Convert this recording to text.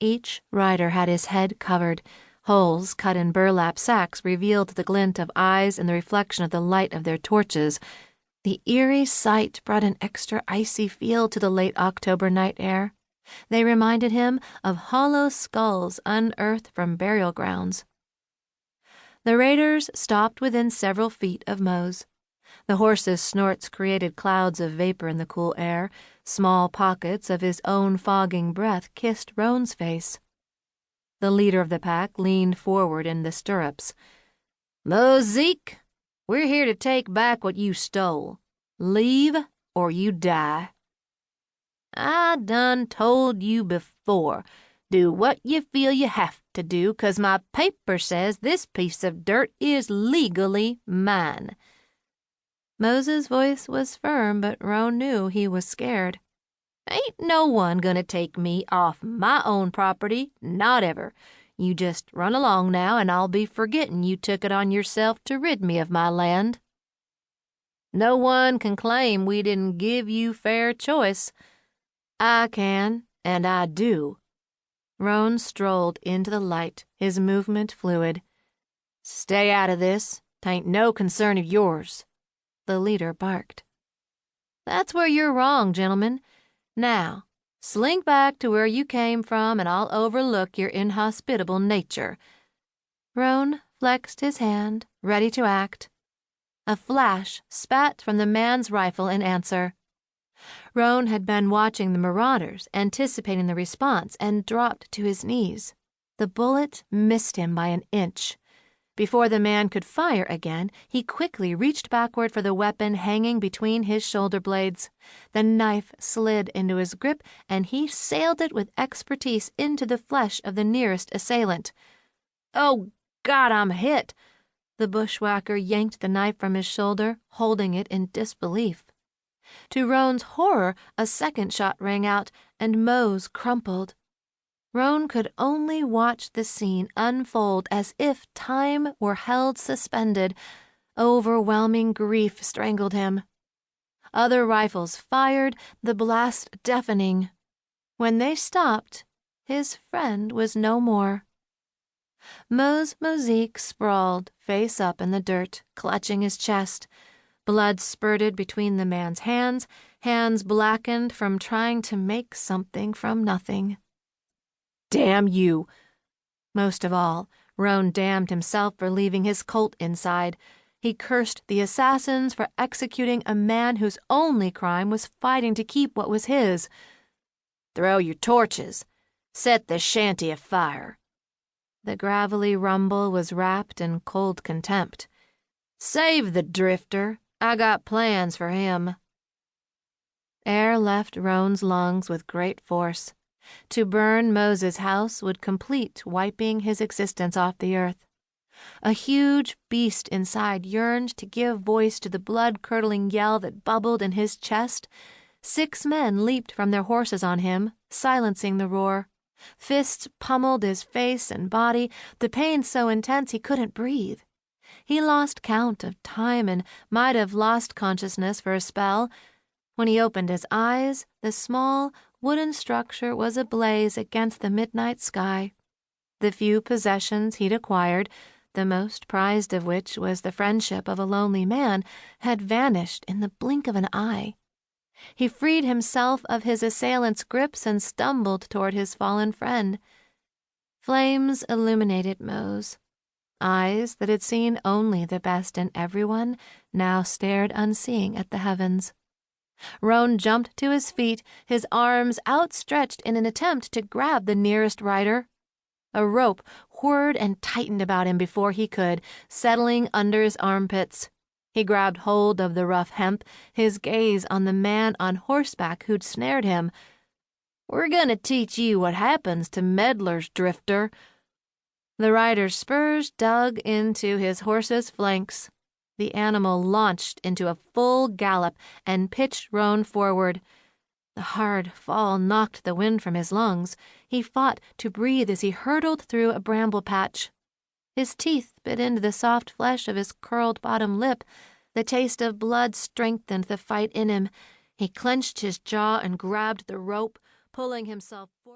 Each rider had his head covered. Holes cut in burlap sacks revealed the glint of eyes and the reflection of the light of their torches. The eerie sight brought an extra icy feel to the late October night air. They reminded him of hollow skulls unearthed from burial grounds. The raiders stopped within several feet of Mose. The horse's snorts created clouds of vapor in the cool air. Small pockets of his own fogging breath kissed Roan's face. The leader of the pack leaned forward in the stirrups. "Mosaic, we're here to take back what you stole. Leave or you die." "I done told you before, do what you feel you have to do, 'cause my paper says this piece of dirt is legally mine." Mose's voice was firm, but Roan knew he was scared. "Ain't no one gonna take me off my own property, not ever. You just run along now, and I'll be forgettin' you took it on yourself to rid me of my land. No one can claim we didn't give you fair choice. I can, and I do." Roan strolled into the light, his movement fluid. "Stay out of this. 'Tain't no concern of yours," the leader barked. "That's where you're wrong, gentlemen. Now, slink back to where you came from, and I'll overlook your inhospitable nature." Roan flexed his hand, ready to act. A flash spat from the man's rifle in answer. Roan had been watching the marauders, anticipating the response, and dropped to his knees. The bullet missed him by an inch. Before the man could fire again, he quickly reached backward for the weapon hanging between his shoulder blades. The knife slid into his grip, and he sailed it with expertise into the flesh of the nearest assailant. "Oh, God, I'm hit!" The bushwhacker yanked the knife from his shoulder, holding it in disbelief. To Roan's horror, a second shot rang out, and Mose crumpled. Roan could only watch the scene unfold as if time were held suspended. Overwhelming grief strangled him. Other rifles fired, the blast deafening. When they stopped, his friend was no more. Mosaic sprawled, face up in the dirt, clutching his chest. Blood spurted between the man's hands blackened from trying to make something from nothing. "Damn you!" Most of all, Roan damned himself for leaving his Colt inside. He cursed the assassins for executing a man whose only crime was fighting to keep what was his. "Throw your torches. Set the shanty afire." The gravelly rumble was wrapped in cold contempt. "Save the drifter. I got plans for him." Air left Roan's lungs with great force. To burn Moses' house would complete wiping his existence off the earth. A huge beast inside yearned to give voice to the blood-curdling yell that bubbled in his chest. 6 men leaped from their horses on him, silencing the roar. Fists pummeled his face and body, the pain so intense he couldn't breathe. He lost count of time and might have lost consciousness for a spell. When he opened his eyes, the small, wooden structure was ablaze against the midnight sky. The few possessions he'd acquired, the most prized of which was the friendship of a lonely man, had vanished in the blink of an eye. He freed himself of his assailant's grips and stumbled toward his fallen friend. Flames illuminated Mose. Eyes that had seen only the best in everyone now stared unseeing at the heavens. Roan jumped to his feet, his arms outstretched in an attempt to grab the nearest rider. A rope whirred and tightened about him before he could, settling under his armpits. He grabbed hold of the rough hemp, his gaze on the man on horseback who'd snared him. "We're gonna teach you what happens to meddlers, drifter." The rider's spurs dug into his horse's flanks. The animal launched into a full gallop and pitched Roan forward. The hard fall knocked the wind from his lungs. He fought to breathe as he hurtled through a bramble patch. His teeth bit into the soft flesh of his curled bottom lip. The taste of blood strengthened the fight in him. He clenched his jaw and grabbed the rope, pulling himself forward.